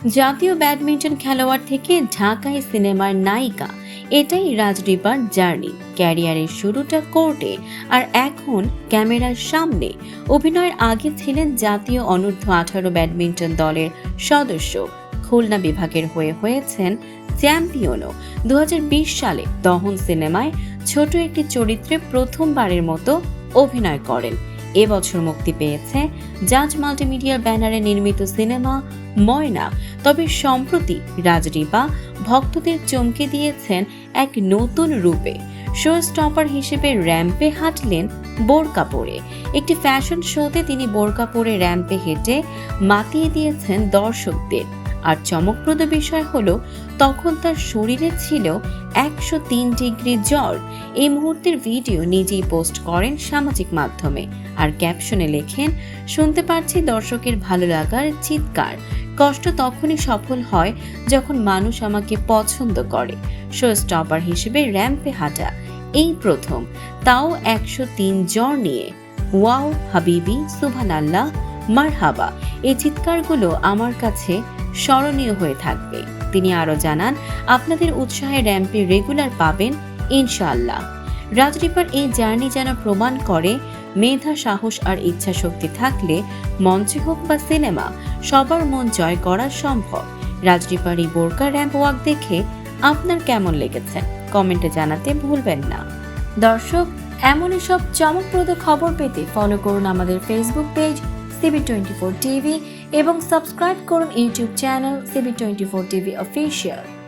জাতীয় ব্যাডমিন্টন খেলোয়াড় থেকে ঢাকায় সিনেমার নায়িকা, এটাই রাজদীপার জার্নি। ক্যারিয়ারের শুরুটা কোর্টে, আর এখন ক্যামেরার সামনে। অভিনয়ের আগে ছিলেন জাতীয় অনূর্ধ্ব-18 ব্যাডমিন্টন দলের সদস্য, খুলনা বিভাগের হয়ে হয়েছেন চ্যাম্পিয়নও। 2020 সালে দহন সিনেমায় ছোট একটি চরিত্রে প্রথমবারের মতো অভিনয় করেন। এবছর মুক্তি পেয়েছে জাজ মাল্টিমিডিয়ার ব্যানারে নির্মিত সিনেমা ময়না। তবে সম্প্রতি রাজদীপা ভক্তদের চমকে দিয়েছেন এক নতুন রূপে। শো স্টপার হিসেবে র্যাম্পে হাঁটলেন বোরকা পরে। একটি ফ্যাশন শোতে তিনি বোরকা পরে র্যাম্পে হেঁটে মাতিয়ে দিয়েছেন দর্শকদের। আর চমকপ্রদ বিষয় হলো, তখন তার শরীরে ছিল 103 ডিগ্রি জ্বর। এই মুহূর্তের ভিডিও নিজেই পোস্ট করেন সামাজিক মাধ্যমে, আর ক্যাপশনে লেখেন, শুনতে পাচ্ছি দর্শকের ভালো লাগার চিৎকার। কষ্ট তখনই সফল হয় যখন মানুষ আমাকে পছন্দ করে। শো স্টপার হিসেবে র্যাম্পে হাঁটা এই প্রথম, তাও 103 জ্বর নিয়ে। ওয়াও হাবিবি, সুবহানাল্লাহ, মারহাবা, এই চিৎকারগুলো আমার কাছে স্মরণীয় হয়ে থাকবে। তিনি আরো জানান, আপনাদের উৎসাহে র্যাম্পে রেগুলার পাবেন ইনশাআল্লাহ। রাজদীপার এই জার্নি যেন প্রমাণ করে, মেধা, সাহস আর ইচ্ছা শক্তি থাকলে মঞ্চে হোক বা সিনেমা, সবার মন জয় করা সম্ভব। রাজদীপার এই বোরকা র্যাম্প ওয়াক দেখে আপনার কেমন লেগেছে কমেন্টে জানাতে ভুলবেন না। দর্শক, এমনই সব চমকপ্রদ খবর পেতে ফলো করুন আমাদের ফেসবুক পেজ CB24 TV এবং সাবস্ক্রাইব করুন YouTube channel CB24 TV official.